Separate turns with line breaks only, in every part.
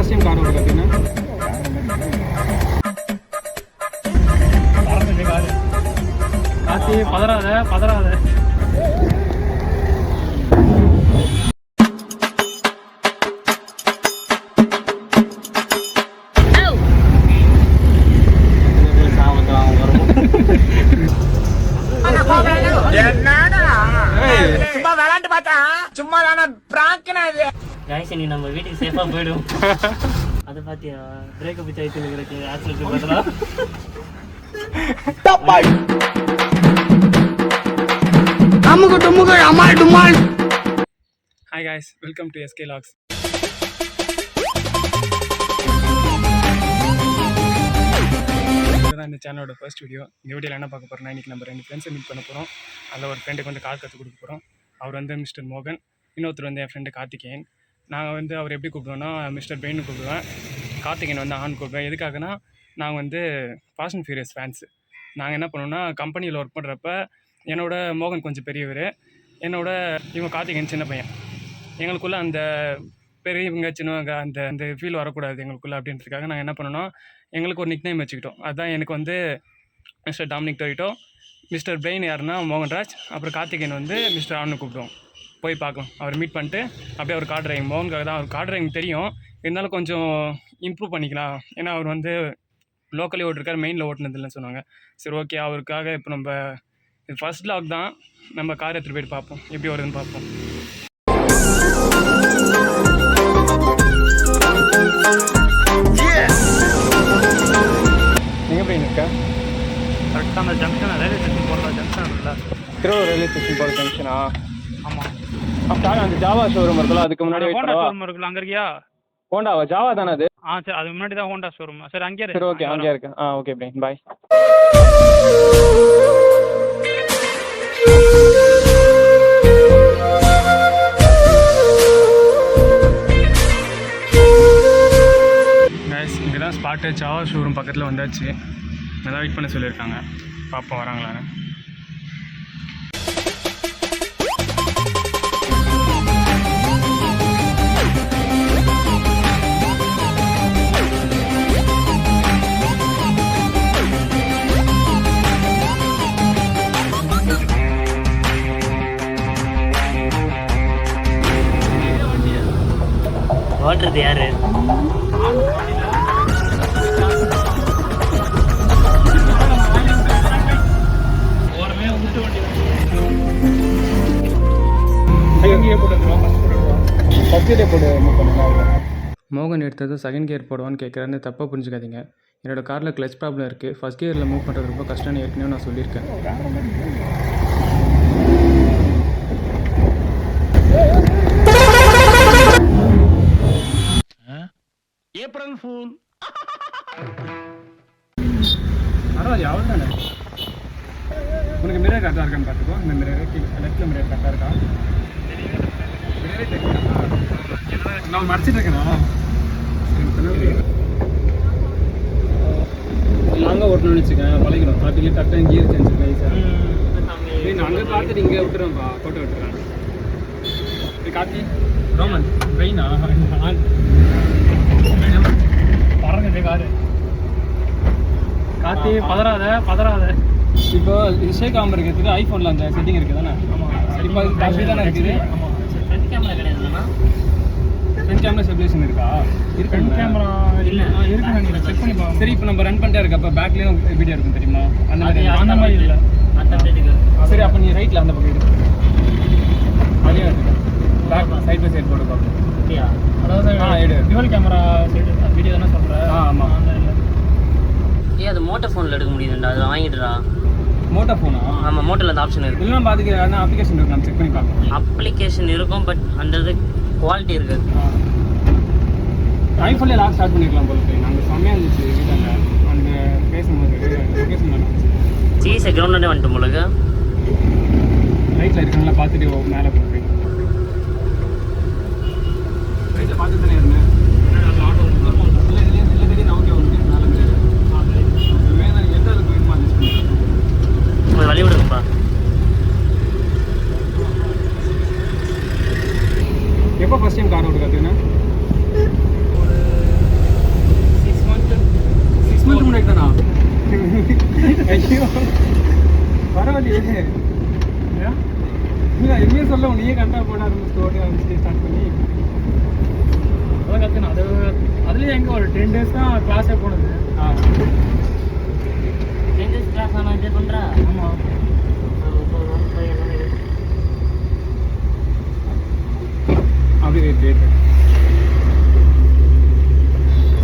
First time car ஓட்ட கற்றுக்கினா? கார்த்தி பதறாத
சும்மா விளையாண்டு பார்த்தா சும்மா தானே பிராங்கனா இது.
கைஸ் நீ நம்ம வீட்டுக்கு சேஃபா போய்டும். அத பாத்தியா பிரேக்கப் ஆயிட்டு இருக்கு ஆக்சிடென்ட் பார்த்தா.
அம்முக்கு டும்முக்கு அமால் டுமால்.
Hi guys, welcome to SK logs. இதுதான் இந்த சேனலோட ஃபர்ஸ்ட் வீடியோ. இந்த வீடியோவில் என்ன பார்க்க போகிறோம்னா, இன்றைக்கி நம்ம 2 ஃப்ரெண்ட்ஸை மீட் பண்ண போகிறோம். அதில் ஒரு ஃப்ரெண்டுக்கு வந்து கார் கற்றுக் கொடுக்க போகிறோம். அவர் வந்து மிஸ்டர் மோகன், இன்னொருத்தர் வந்து என் ஃப்ரெண்டு கார்த்திகேயன். நாங்கள் வந்து அவர் எப்படி கூப்பிடுவோன்னா மிஸ்டர் பெயின்னு கூப்பிடுவேன், கார்த்திகேயன் வந்து ஆன் கூப்பிடுவேன். எதுக்காகனா நாங்கள் வந்து ஃபாஸ்ட் அண்ட் ஃபியூரியஸ் ஃபேன்ஸு. நாங்கள் என்ன பண்ணுவோன்னா, கம்பெனியில் ஒர்க் பண்ணுறப்ப என்னோட மோகன் கொஞ்சம் பெரியவர், என்னோட இவங்க கார்த்திகேயன் சின்ன பையன். எங்களுக்குள்ளே அந்த பெரியவங்க சின்னவங்க அந்த அந்த ஃபீல் வரக்கூடாது எங்களுக்குள்ளே அப்படின்றதுக்காக நாங்கள் என்ன பண்ணோன்னா, எங்களுக்கு ஒரு நிக்நேம் வச்சுக்கிட்டோம். அதுதான் எனக்கு வந்து மிஸ்டர் டாமினிக் டொரிட்டோ, மிஸ்டர் பிரெயின் யாருன்னா மோகன்ராஜ், அப்புறம் கார்த்திகேயன் வந்து மிஸ்டர் ஆன்னு கூப்பிடுவோம். போய் பார்க்கலாம், அவர் மீட் பண்ணிட்டு அப்படியே அவர் கார் டிரைவிங் மோகனுக்காக தான். அவர் கார் டிரைவிங் தெரியும், இருந்தாலும் கொஞ்சம் இம்ப்ரூவ் பண்ணிக்கலாம். ஏன்னா அவர் வந்து லோக்கலி ஓட்டிருக்கார், மெயினில் ஓட்டுனதில்லைன்னு சொன்னாங்க. சரி ஓகே, அவருக்காக இப்போ நம்ம இது ஃபர்ஸ்ட் லாக் தான், நம்ம கார் எடுத்துகிட்டு போய்ட்டு பார்ப்போம் எப்படி வருதுன்னு பார்ப்போம். எங்கே போய் இருக்கா?
கரெக்டாக அந்த ஜங்ஷன் ரயில்வே ஸ்டேஷன் போகிற ஜங்ஷன் இல்லை,
திருவள்ளூர் ரயில்வே ஸ்டேஷன் போகிற ஜங்ஷனா?
ஆமாம்.
அப்போ அந்த ஜாவா ஷோரூம் இருக்குல்ல, அதுக்கு முன்னாடி
ஹோண்டா ஷோரூம் இருக்குல்ல, அங்கே இருக்கியா?
ஹோண்டாவா? ஜாவா தானே அது?
சரி, அது முன்னாடி தான் ஹோண்டா ஷோரூம். சரி அங்கேயே
சரி ஓகே, அங்கேயே இருக்கு. ஓகே பிரெயின், பாய். இங்கே தான் ஸ்பாட்டு, ஜாவா ஷோரூம் பக்கத்தில் வந்தாச்சு. நல்லா வெயிட் பண்ண சொல்லியிருக்காங்க, பார்ப்போம் வராங்களான்னு.
ஓட்டுறது யாரு? மோகன் எடுத்தது செகண்ட் கியர் போடுவான்னு கேட்குறாருன்னு தப்பாக புரிஞ்சுக்காதீங்க. என்னோடய காரில் கிளச் ப்ராப்ளம் இருக்குது. ஃபஸ்ட் கியரில் மூவ் பண்ணுறது ரொம்ப கஷ்டம்னு ஏற்கனவே நான் சொல்லியிருக்கேன். April fool.
பரவாயில்ல, அவ்வளோ தானே. உனக்கு மிரர் கரெக்டாக இருக்கான்னு பார்த்துக்கோ. இந்த மிரர் லெஃப்ட்டில் மிரர் கரெக்டாக இருக்கா? மிரரே தெரியும், நான் மறைச்சிட்டு இருக்கேனா? லாங்காக ஓட்டணும்னு வச்சுக்கேன், பழகிடும். பார்த்துக்கிட்டு கரெக்டாக கியர் சேஞ்ச் ரைஸாக. நான் அங்கே பார்த்துட்டு இங்கே விட்டுறேன்ப்பா, போட்டோ விட்டுறேன். கார்த்தி ரோமன் ட்ரெயினா பறங்குது காரு. கார்த்தி பதறாத. இப்போ ஷேக் ஆகாமல் இருக்கிறதுக்கு ஐஃபோனில் அந்த செட்டிங் இருக்குது தானே? இப்போ அது டஃபி தானே இருக்குது.
ஃப்ரண்ட் கேமரா கிடையாதுண்ணா?
ஃப்ரண்ட் கேமரா ஸ்டெபிலைசேஷன் இருக்கா? இருக்கு. ஃப்ரண்ட் கேமரா இல்லை இருக்குன்னு நினைக்கிறேன், செக் பண்ணி பார்ப்போம். சரி, இப்போ நம்ம ரன் பண்ணிட்டே இருக்க, அப்போ பேக்லேயும் வீடியோ இருக்கும் தெரியுமா? அந்த மாதிரி இல்லை. சரி, அப்போ நீ ரைட்டில் அந்த பக்கம் இருக்கு, அதையும் எடுத்துக்க. பேக் சைட் பை சைட் போட்டு பார்ப்போம்.
அப்படியா?
அதாவது டுவல் கேமரா வீடியோ தானே சொல்கிறேன்? ஆமாம்.
அது மோட்டோ ஃபோனில் எடுக்க முடியுதுண்டா, அதை வாங்கிட்டுடா.
மோட்டோ ஃபோனா? ஆமாம்,
மோட்டோவில் அந்த ஆப்ஷன் இருக்குது.
இல்லை, நம்ம அதுக்கு அப்ளிகேஷன் இருக்கு, நம்ம செக் பண்ணி பார்ப்போம்.
அப்ளிகேஷன் இருக்கும், பட் அந்த இது குவாலிட்டி இருக்குது.
ஐஃபோன்லேயே லாக் ஸ்டார்ட் பண்ணிக்கலாம் போல. நாங்கள் செம்மையாக இருந்துச்சு வீட்டாங்க அந்த பேசும்போது லொக்கேஷன் தான்
சீஸை கிரவுண்டே வந்துட்டு உங்களுக்கு
ரைட்டில் இருக்காங்களா பார்த்துட்டு மேலே போகிறேன். ரைட்டில் பார்த்து தானே இருந்தேன். இல்லை திடீர்னு ஓகே ஓகே நாலு வேணும் எந்த அளவுக்கு வேணுமா
கொஞ்சம் வழி விடுங்கப்பா.
எப்போ ஃபர்ஸ்ட் டைம் கார் ஓட்டு கற்றுக்கினா? இப்போ ஒரு 10 days தான் கிளாஸே போனது.
கிளாஸ் ஆனால் இது பண்ணுறா.
ஆமாம். அப்படியே வெயிட்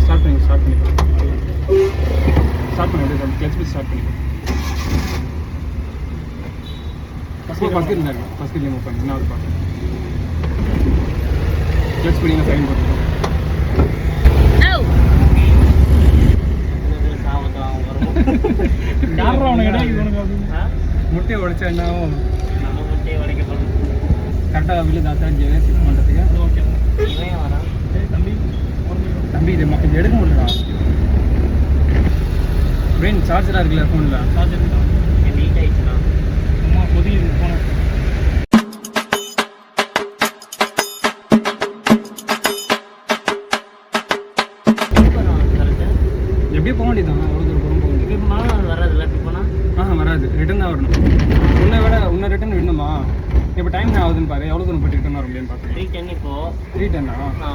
ஸ்டார்ட் பண்ணி ஸ்டார்ட் பண்ணி கிளச் பி ஸ்டார்ட் பண்ணி ஃபஸ்ட் இருந்தாரு ஃபஸ்ட் கீர் மூவ் பண்ணி நான் பார்த்து கிளச் பிடிங்க சைன் போட்டு முட்டையை உடைச்சா என்ன ஆகும்?
நம்ம முட்டையை உடைக்க போகிறோம்.
கரெக்டாக வெளியே தாத்தா ஃபிக்ஸ் பண்ணுறதுக்கு. ஓகே
இவன் வரான்.
தம்பி இது இது எடுக்க முடியலடா. பிரெயின் சார்ஜராக இருக்குல்ல ஃபோனில் சார்ஜர்
நீட் ஆயிடுச்சுண்ணா.
அம்மா புதிய ஃபோன் எப்படியே போக வேண்டியதான். அவ்வளோ தூரம் போக வேண்டியது.
இப்போ மாதம் வராதுல்ல இப்போ போனால்?
வராது. ரிட்டன் தான் வரணும். உன்னை ரிட்டன் விடணுமா? இப்போ டைம் ஆகுதுன்னு பாரு. எவ்வளோ தூரம் போய் ரிட்டன் வர முடியும்னு பார்த்து
310 இப்போ
310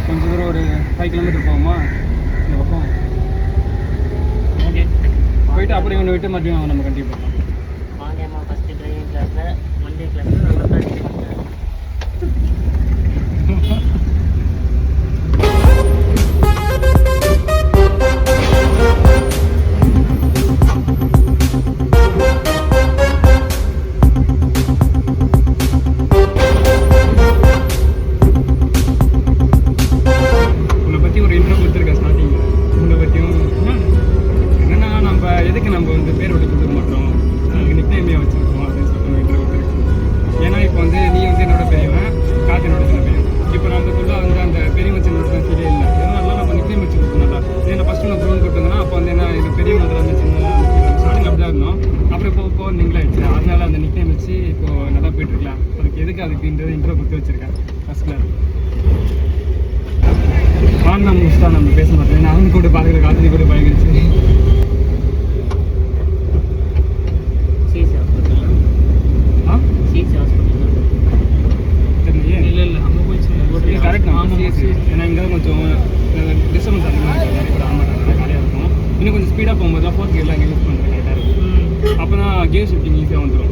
கொஞ்சம் தூரம் ஒரு 5 கிலோமீட்டர் போகுமா இந்த பக்கம்?
ஓகே
போயிட்டு அப்புறம் இவனை விட்டு மறுபடியும் நம்ம கண்டிப்பாக போகலாம்.
வாங்கம்மா ஃபஸ்ட்டு ட்ரைவிங் கிளாஸில் ஒன்-டே கிளாஸில் நல்லா ப்ராக்டிஸ் பண்ணுறேன்.
உன்னை பற்றி ஒரு இன்ட்ரோ கொடுத்துருக்கேன் ஸ்டார்டிங்கில். உன்னை பற்றியும் என்னென்னா நம்ம எதுக்கு நம்ம வந்து பேர் விட்டு கொடுக்க மாட்டோம், அதுக்கு நிக்நேமே வச்சுருக்கோம் அப்படின்னு சொல்லிட்டு இன்ட்ரோ கொடுத்துருக்கேன். ஏன்னா இப்போ வந்து நீ வந்து என்னோட பெரியவன், காற்று என்னோட சின்ன பையன். இப்போ நம்மளுக்குள்ள வந்து அந்த பெரியவன் சின்னோட தான் ஃபீலே இல்லை. அதனால நம்ம நிக்நேம் வச்சு கொடுக்கணும்ல. ஏன்னா ஃபஸ்ட்டு நான் ப்ரோன் கொடுத்தோம்னா அப்போ வந்து என்ன இது பெரியவன் அந்த சின்ன ஸ்டார்டிங் அப்படி தான் இருந்தோம். அப்புறம் இப்போ நீங்களாகிடுச்சு. அதனால அந்த நிக்நேம் வச்சு இப்போ நல்லா போயிட்டுருக்கலாம். அதுக்குன்றது இன்ட்ரோ கொடுத்து வச்சுருக்கேன் ஃபஸ்ட்டில். வாங்கினா முடிச்சுட்டா நம்ம பேச மாட்டேன். நான் அவனு கூட பார்க்குற காலத்துலேயும் கூட பயந்துருச்சு.
சிசி ஹாஸ்பிட்டல் சிசி ஹாஸ்பிட்டல்
தெரியலையே.
இல்லை அங்கே போயிடுச்சு.
கரெக்ட் தான். ஏன்னா இங்கே கொஞ்சம் டிஸ்டர்பன்ஸ் அதிகமாக இருக்கும். நிறைய பேர் ஆமாம் காலியாக இருக்கும். இன்னும் கொஞ்சம் ஸ்பீடாக போகும்போது தான் 4th கியர்லாம் இங்கே யூஸ் பண்ணுறது கரெக்டாக இருக்கும். அப்போ தான் கியர் ஷிஃப்டிங் ஈஸியாக வந்துடும்.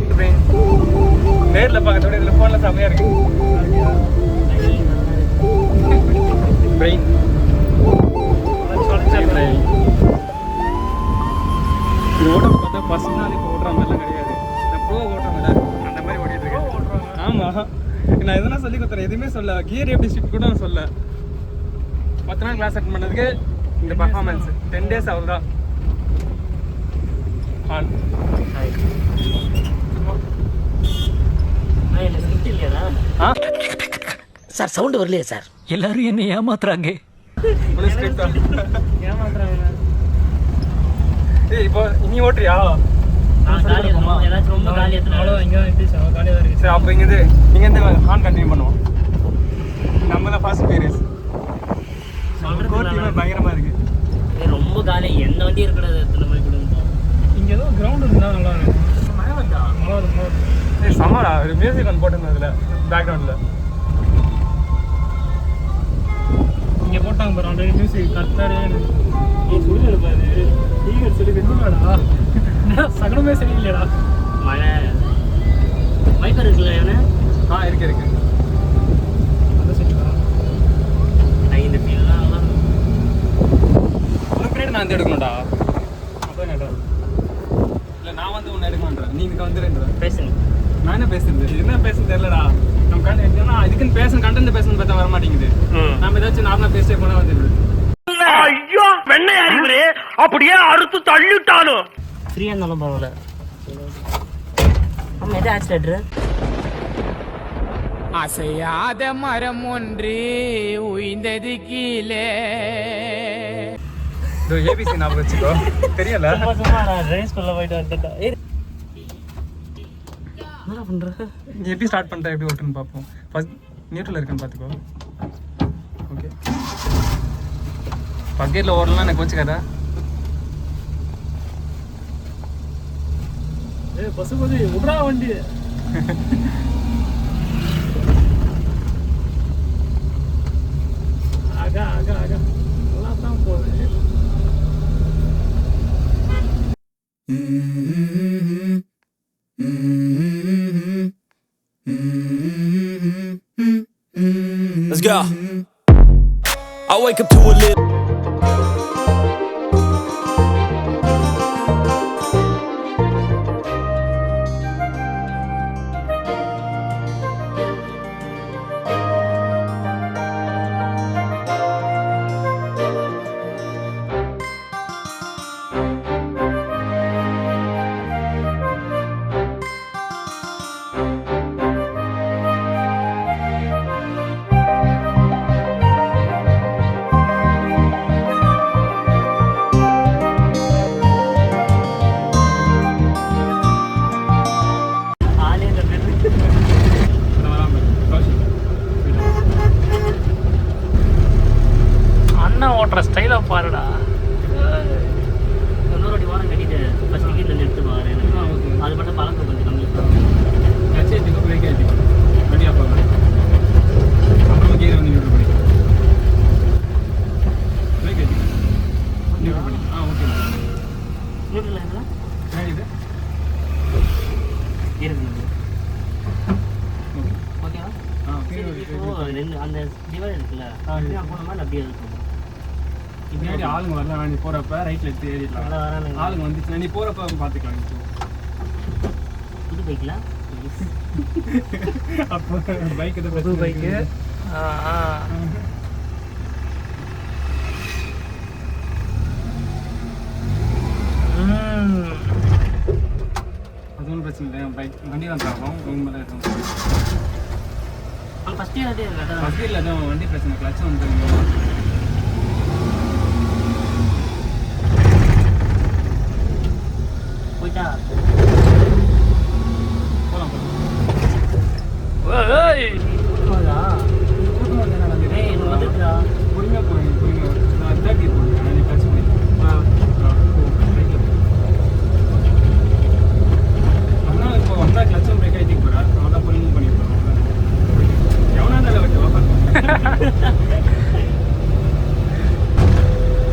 நேரில் பார்க்கறத இதில் ஃபோனில் செம்மையாக இருக்கு. பிரெயின் இது ஓட்டம் பார்த்தா ஃபஸ்ட் நாள் இப்போ ஓட்டுற மாதிரிலாம் கிடையாது. இந்த ப்ரோ ஓட்டுறாங்கல்ல அந்த மாதிரி ஓட்டிகிட்டு இருக்கேன். ஆமாம், நான் எதனா சொல்லி கொடுத்துறேன். எதுவுமே சொல்ல. கியர் எப்படி ஷிஃப்ட் கூட நான் சொல்ல. 10 நாள் கிளாஸ் அட்டன் பண்ணதுக்கு இந்த பர்ஃபார்மன்ஸ் 10 days அவ்வளோதான்.
என்ன ஸ்கிரிப்ட் இல்லையாடா?
சார் சவுண்ட் வரலையே சார்.
எல்லாரும் என்ன ஏமாத்துறாங்க.
ஏமாத்துறாங்க.
இப்போ நீ ஓட்டுறியா?
ஏதாச்சும் ரொம்ப காலி
சரி, அப்போ இங்கேருந்து ஹார்ன் கண்டினியூ பண்ணுவோம். நம்ம தான் ஃபர்ஸ்ட் பீரியஸ். கோர்ட்டியுமே பயங்கரமாக இருக்குது.
ரொம்ப காலி. எந்த வண்டி இருக்கக்கூடாது. எத்தனை போய் கொடுங்க.
இங்கே ஏதோ கிரவுண்ட் இருந்தால் நல்லா இருக்கும்.
மழை வந்தா
சம்மரா ஒரு மியூசிக் ஒன்று போட்டுருந்தேன் அதில் பேக்ரவுண்டில். இங்கே போட்டாங்க பாரு ஆல்ரெடி மியூசிக் கத்தாரே. நீ சொல்லு பாரு நீங்கள் சொல்லி வெண்ணுமாடா சகனமே சரியில்லையடா.
மழை வைப்பர் இருக்குல்ல இவனு?
இருக்கு அந்த சரிங்களா?
இந்த ஃபீல்லாம் நல்லா
ஒரு பிளேட் நான் வந்து எடுக்கணும்டா. அப்போ என்னடா இல்லை நான் வந்து ஒன்று எடுக்கணுன்றேன். நீ இதுக்கு வந்துடுன்றேன்.
பேசுங்க.
நான் என்ன பேசுறது? என்ன பேசுறது தெரியலடா. நம்ம கண்டா இதுக்குன்னு கண்டென்ட் பேசணும்னு பார்த்தா வர மாட்டேங்குது. நம்ம ஏதாச்சும் நார்மலாக பேசிட்டே போனால் வந்துடுது.
ஐயோ வெண்ணெய் அறிவுரு அப்படியே அறுத்து தள்ளிட்டாலும்
ஃப்ரீயாக இருந்தாலும் பரவாயில்ல. ஆமாம் எது ஆக்சிடென்ட்ரு?
அசையாத மரம் ஒன்று உய்ந்தது கீழே.
இதோ ஏபிசி ஞாபகம் வச்சுக்கோ. தெரியல
சும்மா நான் ட்ரைவ் ஸ்கூலில் போயிட்டு வந்துட்டேன். என்ன பண்ணுற?
நீ எப்படி ஸ்டார்ட் பண்ணுற எப்படி ஓட்டுன்னு பார்ப்போம். ஃபர்ஸ்ட் நியூட்ரல் இருக்குன்னு பார்த்துக்கோ. ஓகே ஃபர்ஸ்ட் கியரில் ஓடலாம். எனக்கு வச்சுக்காதா? பசுபதி விட்றா வண்டி. ஆகா ஆகா ஆகா
Let's go. I wake up to a little.
ஆளே இந்த பேரு. அண்ணா ஓட்டுற ஸ்டைலை பாருடா. இன்னொரு வாட்டி வாரம் கட்டிட்டு ஃபர்ஸ்ட் கீழ இருந்து எடுத்து பாரு எனக்கு. அது மட்டும் பழக்கம் கொஞ்சம் கம்மி. நியூட்ரல் இதெல்லாம் இருக்குது. ஓகேவா? இப்போ ரெண்டு அந்த டிவைட் இருக்குல்ல, நான் போன மாதிரி அப்படியே இருக்கும்.
பின்னாடி ஆளுங்க வரலாம், நீ போறப்ப ரைட்ல எடுத்து ஏறிடலாம்.
நல்லா வரானுங்க.
ஆளுங்க வந்துச்சுன்னா நீ போறப்ப பாத்துக்கலாம்.
புது பைக்கில்
அப்போ பைக்
புது பைக்கு.
அது ஒன்றும் பிரச்சனை இல்லை. பைக் வண்டி தான் ஆகும். ரூம் தான் இருக்கும்.
அவங்க ஃபஸ்ட் இயர் அதே கரெக்டாக
ஃபஸ்ட் இயரில் எதுவும் வண்டி பிரச்சனை, கிளச் வந்து
போயிட்டா.
போகலாம் போகலாம்.
போதா? ஏய் இன்னும் வந்துட்டுடா.
பொறுமையாக போகிறேன், பொறுமையாக. நான் தேர்ட் இயர் போகிறேன், நீ கிளச் பண்ணி அண்ணா இப்போ வந்தால் கிளச்சும் பிரேக் ஆகிட்டு போகிறார். அவன் தான் பொறுமையாக பண்ணியிருப்பான். எவனா இருந்தாலும் வச்சு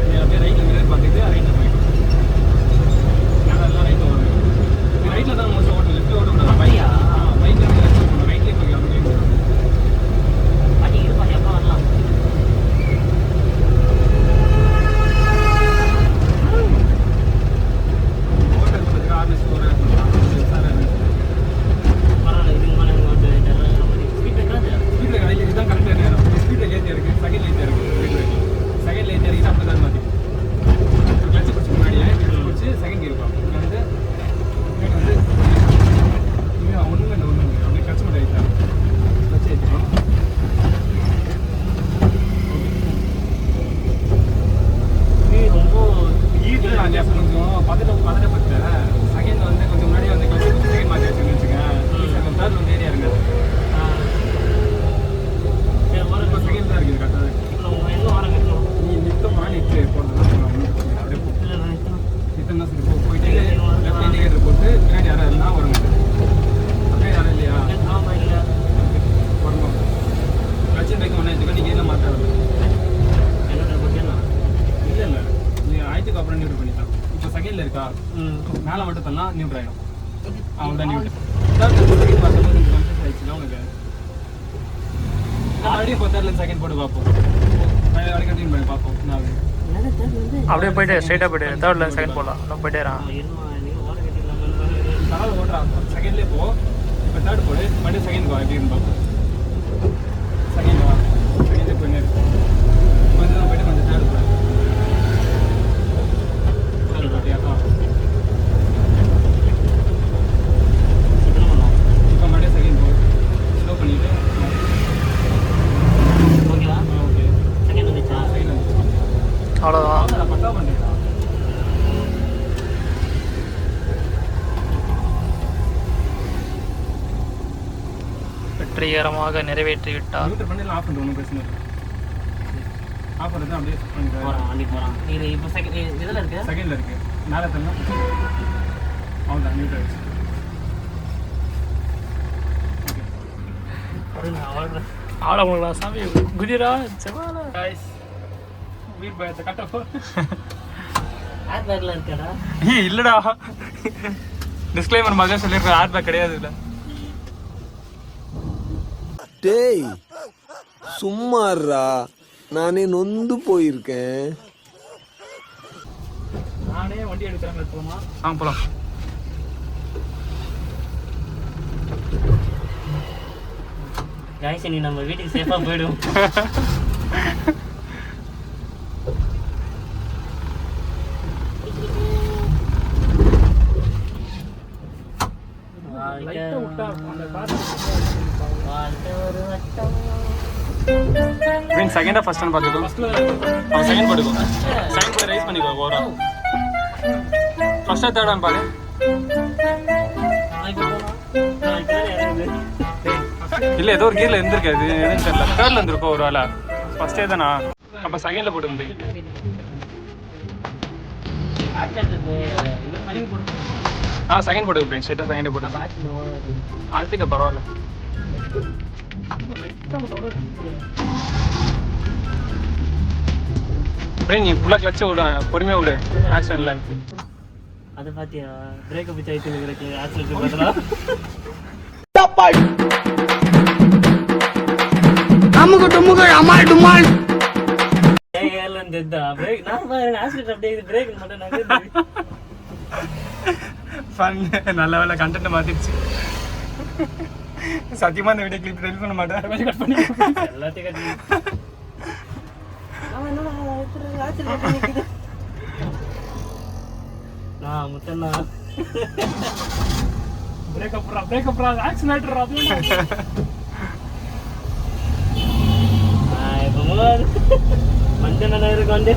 நீ அப்படியே ரைட்டில் மிரர் பார்த்துட்டு ரைட்டில் போயிடும். எல்லாம் ரைட்டில் வரும். ரைட்டில் தான் மோஸ்ட் ஓட்டும், லெஃப்ட் ஓடக்கூடாது.
பையா?
பைக்கில் வந்து லெஃப்ட் போகணும், ரைட்லேயே போய் அப்படியே
பாட்டி இரு பாட்டி, அப்புறம் வரலாம்.
ஓட்டுறதுக்கு ஆர்எஸ் போகிறேன்.
பரவாயில்ல, இதுக்கு மேலே எனக்கு வந்து ஸ்பீட் பிரேக்கர்
ஸ்பீட் பிரேக் இதுதான் கரெக்டாக நேரம். ஸ்பீட் பிரேக் ஏற்றி இருக்குது, செகண்ட் லைட் இருக்குது. செகண்ட் லைட் இறக்கிட்டு அப்படி தான் மாற்றி கிளச்சு பிடிச்சி முன்னாடியே கிளச்சு பிடிச்சி செகண்ட் கியர் இருக்கும். இங்கே வந்து ஒன்றுமே இல்லை, ஒன்றும் இல்லை. அப்படியே கிளச்சு மட்டும் ஆகிட்டா கிளச்சு ஏற்றிடும்.
ரொம்ப
இல்லை நான் ஜாஸ்தி கொஞ்சம் பதட்டப்பட்டு செகண்ட் வந்து கொஞ்சம் முன்னாடியே வந்து கிளச்சு பிடிச்சி செகண்ட் மாற்றி வச்சுன்னு வச்சுக்கேன். தேர்ட் வந்து ஏரியா இருங்க. இப்போ செகண்ட் தான் இருக்குது கரெக்டாக.
இப்போ நம்ம எங்கே வாரம் கட்டணும்?
நீ நிறுத்தமா நிறுத்து போகிறதுனா அப்படியே போ.
இல்லை நான் நிறுத்தணும்.
நிறுத்தம் தான் சரி. போயிட்டு லெஃப்ட் இண்டிகேட்டர் போட்டு பின்னாடி யாரும் இருந்தால் வருங்க. அப்படியே யாரும் இல்லையா
ஆமாம் இல்லை
வரணும். கிளச்சு பைக் ஒன்றா எடுத்துக்கோ. நீங்கள் என்ன மாற்றாது
என்னோட போட்டேன்னா
இல்லை இல்லை, நீ ஆயிரத்துக்கு அப்புறம் நியூட்ரு பண்ணிக்கலாம். இப்போ செகண்டில் இருக்கா,
ம்
மேலே மட்டும் தரலாம் நியூட்ரு ஆகிடும். அவ்வளோதான் நியூட்ரு. செகண்ட் பார்க்கும்போது கன்ஃபியூஸ் ஆயிடுச்சுன்னா உனக்கு மறுபடியும் இப்போ தேர்ட்ல செகண்ட் போட்டு பார்ப்போம். அப்படியே கண்டினியூ பண்ணி பார்ப்போம். நான்
என்னது தேர்ட் வந்து
அப்படியே போயிட்டு ஸ்ட்ரைட்டாக போயிட்டு தேர்ட்ல செகண்ட் போடலாம். இன்னும் போயிட்டேறான்.
இருமா நீங்கள் வாரம் கட்டிடலாம்.
தரவை ஓட்டுறான். செகண்ட்லேயே போ. இப்போ தேர்ட் போடு, மறுபடியும் செகண்ட் போ. எப்படின்னு பார்ப்போம். செகண்ட் வா, செகண்ட் போயின்னு கொஞ்சம் தான் போயிட்டு கொஞ்சம் தேர்ட் போடு. தேர்ட் போட்டியா? இப்போ மறுபடியும் செகண்ட் போ. ஸ்லோ பண்ணிவிட்டு
ஓகேவா?
ஓகே
செகண்ட் வந்துச்சா?
செகண்ட் வந்துச்சு.
அவ்வளோதான்.
பக்கா பண்ணிட்டா.
வெற்றிகரமாக நிறைவேற்றி விட்டார்.
நியூட்ரு பண்ணி ஆஃப் பண்ணுறோம், ஒன்றும் பிரச்சனை இல்லை. ஆஃப் பண்ணுறது அப்படியே பண்ணிட்டு
போகிறான் வண்டி போகிறான். இது இப்போ செகண்ட் இதில் இருக்கு.
செகண்டில் இருக்குது. மேலே தரலாம். அவ்வளோதான் நியூட்ரு ஆகிடுச்சு.
ஆட முடியலாம் சாமி. குதிரா செவால
உயிர் பயத்தை கட்டப்போ
ஏர் பேக்ல இருக்கடா.
ஏய் இல்லைடா, டிஸ்க்ளைமர் மாதிரி சொல்லியிருக்கேன், ஏர் பேக் கிடையாது இல்லை.
டேய் சும்மாறா, நானே நொந்து போயிருக்கேன்.
நானே வண்டி எடுக்கிறாங்க போமா.
போகலாம்.
காய்ஸ், நீ நம்ம வீட்டுக்கு சேஃபா போயிடுவோம்.
செகண்டா ஃபர்ஸ்ட் பார்த்துக்கோ. அவன் செகண்ட் போட்டுக்கோ, செகண்ட் போட்டு ரைஸ் பண்ணிக்கோ. ஓவரா ஃபர்ஸ்டா தேர்டான்னு பாரு. இல்லை ஏதோ ஒரு கீரில் இருந்திருக்காது, எதுன்னு தெரியல. தேர்டில் இருந்திருக்கோம் ஒரு வேலை. ஃபர்ஸ்டே தானா? அப்போ செகண்டில் போட்டு முடியும். செகண்ட் போட்டு ஃப்ரெண்ட், ஸ்ட்ரெயிட்டாக செகண்டே போட்டு. அடுத்துக்க பரவாயில்ல. நீ ஃபுல்லாக கிளச்சு விட, பொறுமையாக விடு, ஆக்சிடென்ட்ல.
அதை பார்த்தியா? பிரேக்கப் வச்சு ஆயிட்டு இருக்கு ஆக்சிடென்ட் பார்த்தா.
அமுகு டுமுகு அமால் டுமால்.
ஏர்ல இருந்து பிரேக் நான் பாருங்க ஆக்சிடென்ட் அப்படியே பிரேக் மட்டும் நான்
ஃபன். நல்ல வேலை கண்டென்ட் மாத்திடுச்சு. சத்தியமா இந்த வீடியோ கிளிப் ரெடி பண்ண மாட்டேன், கட் பண்ணி
எல்லாத்தையும் கட்டி. நான் முட்டண்ணா
பிரேக்கப் ஆக்சிடென்ட்.
இப்போ முதல் மஞ்சள் நல்லா இருக்கு வந்து.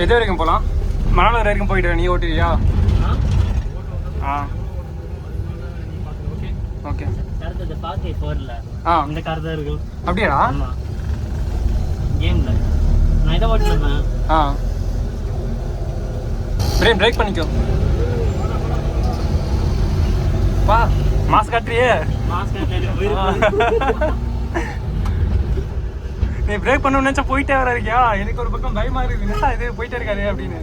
எது வரைக்கும் போகலாம்? மணாலூர் வரைக்கும் போயிட்டு நீ ஓட்டுறியா? ஓகே.
அடுத்தது பாக்கே போர்ல இந்த கார் தான் இருக்கும்.
அப்படியாடா?
ஆமா, கேம்ல நான் இதை ஓட்டுனேன்.
பிரேக் பண்ணிக்கோ. வா, மாஸ்க் காட்டுறியே. நீ பிரேக் பண்ண நினைச்சா போயிட்டே வர இருக்கியா? எனக்கு ஒரு பக்கம் பயமா இருக்கு, என்ன இது போயிட்டே இருக்காரு அப்படின்னு.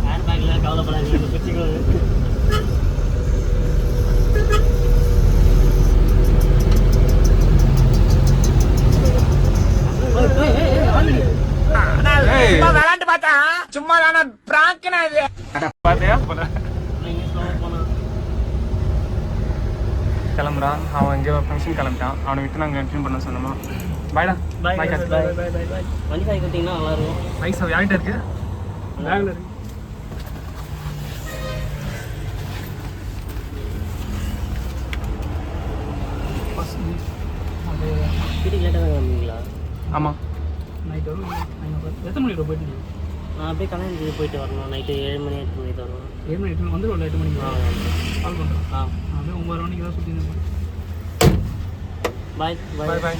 ஹேண்ட் பேக்ல கவலைப்படாதீங்க, பிடிச்சிக்கோ.
விளையாண்டு பார்த்தா சும்மா தானே பிராங்கனா இது.
பாத்தியா போல கிளம்புறான் அவன். எங்கேயோ ஃபங்க்ஷன் கிளம்பிட்டான், அவனை விட்டு நாங்கள் கன்ஃபியூம் பண்ண சொன்னோமா. பாய்டா.
பாய் பாய் பாய் பாய். வண்டி சாய் கொடுத்தீங்கன்னா நல்லா இருக்கும்.
பைசா யார்கிட்ட இருக்கு?
பேக்ல இருக்கு.
வீட்டுக்கு லேட்டாக தான் வந்தீங்களா?
ஆமாம்,
நைட் வரும். எத்தனை மணிக்கு போயிட்டு?
நான் அப்படியே கல்யாணத்துக்கு போயிட்டு வரணும். நைட்டு 7 மணி 8 மணிக்கு வருவோம்.
7 மணி 8 மணி வந்துடுவோம். 8 மணிக்கு கால் பண்ணுறேன். அப்படியே 9 மணிக்கு தான் சுற்றி இருப்பேன்.
பாய்
பாய் பாய்.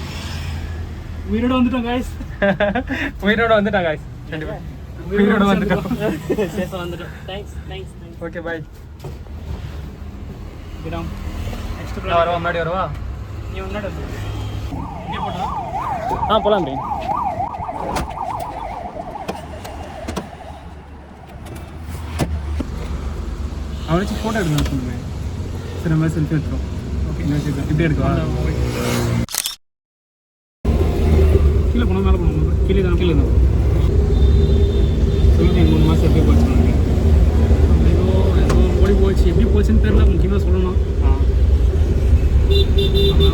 உயிரோட வந்துட்டோம் காய்ஸ்.
உயிரோட வந்துட்டான் காய்ஸ். கண்டிப்பாக உயிரோட வந்துட்டோம்.
சேஃபாக வந்துட்டோம். Thanks thanks thanks.
Okay bye.
கிடாம் நெக்ஸ்ட்
வரவா, முன்னாடி வரவா?
நீ முன்னாடி வந்து இங்கே போட்டா
போகலாம் அப்படி. அவனை வச்சு ஃபோட்டோ எடுக்கணும் சொல்லுவேன். சரி, நம்ம செல்ஃபி எடுத்துரும். ஓகே, இப்படி எடுக்கவா?
கீழே போனோம், மேலே போனோம். கீழே தான் சொல்லிட்டு 3 மாதம் எப்படி போச்சுனாங்க. ஏதோ ஓடி போச்சு. எப்படி போச்சுன்னு தெரியல, முக்கியமாக சொல்லணும்.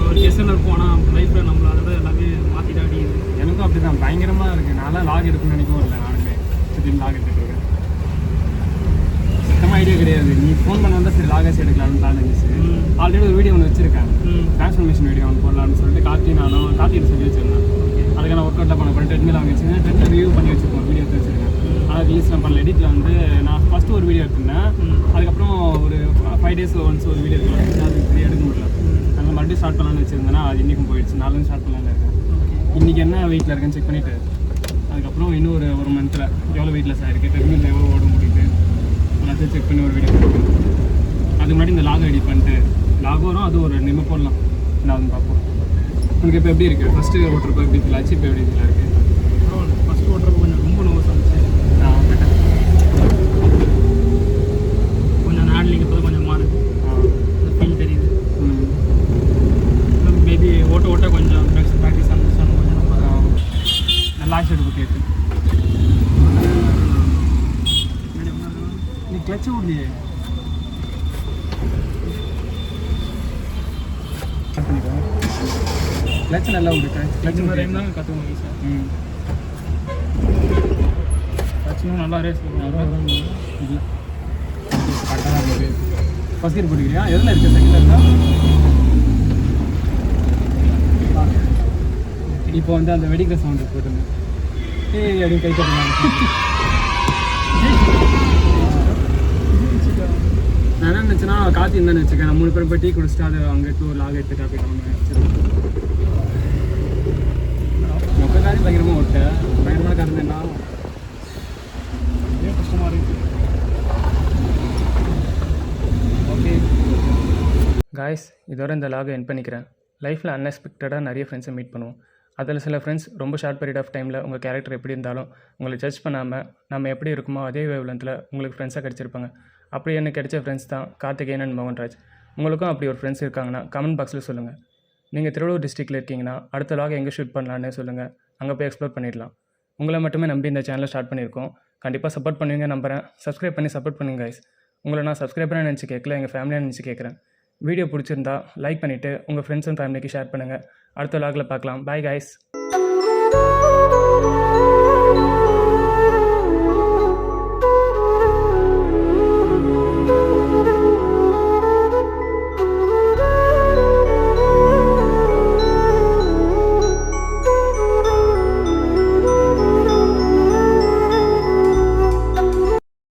ஒரு கெஸ்டன் இருப்போம், ஆனால் லைஃப்பில் நம்மள அதை எல்லாமே மாற்றிட்டு அடிக்குது.
எனக்கும் அப்படி தான் பயங்கரமாக இருக்குது. நான்லாம் லாக் எடுக்கணும்னு நினைக்கவும் இல்லை. நானுமே திடீர்னு லாக் எடுத்துருக்கேன். சுத்தமாக ஐடியா கிடையாது. நீ ஃபோன் பண்ண வந்தால் சரி லாகாச்சு எடுக்கலாம்னு பிளான் இருந்துச்சு. ஆல்ரெடி ஒரு வீடியோ ஒன்று வச்சிருக்கேன், ட்ரான்ஸ்ஃபர்மேஷன் வீடியோ ஒன்று போடலாம்னு சொல்லிட்டு கார்த்தின்னு சொல்லி வச்சிருந்தேன். அதுக்கான ஒர்க் அவுட்டாக பண்ண ட்ரெட்மில் வாங்கி வச்சுருந்தேன். ட்ரெட்மில் ரிவ்யூ பண்ணி வச்சுருக்கோம், வீடியோ எடுத்து வச்சிருக்கேன். ஆனால் ரீல்ஸ்லாம் பண்ணல. எடிட்டில் வந்து நான் ஃபஸ்ட்டு ஒரு வீடியோ எடுத்திருந்தேன். அதுக்கப்புறம் ஒரு 5 days ஒன்ஸ் ஒரு வீடியோ எடுக்கலாம், அது சரியாக எடுக்க முடியல. அதனால் மறுபடியும் ஸ்டார்ட் பண்ணலான்னு வச்சுருந்தேன்னா அது இன்றைக்கும் போயிடுச்சு. நாளைக்கு ஸ்டார்ட் பண்ணலான்னு இருக்கேன். இன்றைக்கி என்ன வெயிட்டில் இருக்குன்னு செக் பண்ணிவிட்டு அதுக்கப்புறம் அப்புறம் இன்னும் ஒரு மந்தில் எவ்வளோ வெயிட்லெஸ் ஆகிருக்கு, ட்ரெட்மில் எவ்வளோ ஓட முடியுது எல்லாத்தையும் செக் பண்ணி ஒரு வீடியோ போடுவேன். அதுக்கு முன்னாடி இந்த லாகோ எடிட் பண்ணிட்டு லாகோ வரும், அது ஒரு நிமிடம் போடலாம். நான் பார்ப்போம். உங்களுக்கு இப்போ எப்படி இருக்குது? ஃபஸ்ட்டு ஓட்டுறப்போ எப்படி ஃபீல் ஆச்சு, இப்போ எப்படி ஃபீல் இருக்குது?
ஃபஸ்ட்டு ஓட்டுறப்ப கொஞ்சம் ரொம்ப நோஸ் வந்துச்சு. கொஞ்சம் ஹேண்ட்லிங் இப்போ கொஞ்சம் மாறுது, ஃபீல் தெரியுது. மேபி ஓட்ட கொஞ்சம் ப்ராக்டிஸ் ஆனிச்சுன்னா கொஞ்சம் நம்ம
நல்லா எடுப்பு கேட்டு நீ கிளச்சு விடலையே. கிளச்சு நல்லா விடுக்க, கிளச்சு
இந்த டைம் தான் கற்றுக்கணும் ஈஸியாக. கிளச்சுனும் நல்லா ரேஸ்
இல்லை கரெக்டாக இருந்தது. ஃபஸ்ட் இயர் போட்டுக்கிறியா? எதில் இருக்குது? செகண்ட் இருக்கா? இப்போ வந்து அந்த வெடிக்கிற சவுண்டு போட்டுங்க. அப்படின்னு கை தட்டுனாங்க. நான் என்ன நினச்சேன்னா காத்தி இருந்தான்னு வச்சுக்கேன். நான் 3 பேர் போய் டீ குடிச்சிட்டு அதை அங்கே எடுத்து ஒரு லாக் எடுத்துட்டு அப்படி மொக்க காதி பயங்கரமாக விட்டேன். பயங்கரமான காரணம் என்ன
கஷ்டமாக இருக்குது.
ஓகே
காய்ஸ், இதோட இந்த லாகை என் பண்ணிக்கிறேன். லைஃப்பில் அன்எக்ஸ்பெக்டடாக நிறைய ஃப்ரெண்ட்ஸை மீட் பண்ணுவோம். அதில் சில ஃப்ரெண்ட்ஸ் ரொம்ப ஷார்ட் பீரியட் ஆஃப் டைமில் உங்கள் கேரக்டர் எப்படி இருந்தாலும் உங்களை ஜட்ஜ் பண்ணாமல் நம்ம எப்படி இருக்குமோ அதே வேவ்லென்த்தில் உங்களுக்கு ஃப்ரெண்ட்ஸாக கிடச்சிருப்பாங்க. அப்படி எனக்கு கிடைச்ச ஃப்ரெண்ட்ஸ் தான் கார்த்திகேயன் அண்ட் மோகன்ராஜ். உங்களுக்கும் அப்படி ஒரு ஃப்ரெண்ட்ஸ் இருக்காங்கன்னா கமெண்ட் பாக்ஸில் சொல்லுங்கள். நீங்கள் திருவள்ளூர் டிஸ்ட்ரிக்டில் இருக்கீங்கன்னா அடுத்த லாக் எங்கே ஷூட் பண்ணலான்னு சொல்லுங்கள். அங்கே போய் எக்ஸ்ப்ளோர் பண்ணிடலாம். உங்களை மட்டுமே நம்பி இந்த சேனலை ஸ்டார்ட் பண்ணியிருக்கோம். கண்டிப்பாக சப்போர்ட் பண்ணுவீங்க நம்புகிறேன். சப்ஸ்கிரைப் பண்ணி சப்போர்ட் பண்ணுங்க கைஸ். உங்களை நான் சப்ஸ்கிரைபராக நினச்சி கேட்கல, எங்கள் ஃபேமிலியாக நினச்சி கேட்குறேன். வீடியோ பிடிச்சிருந்தா லைக் பண்ணிவிட்டு உங்கள் ஃப்ரெண்ட்ஸ் அண்ட் ஃபேமிலிக்கு ஷேர் பண்ணுங்கள். அடுத்த லாகில் பார்க்கலாம். Bye guys.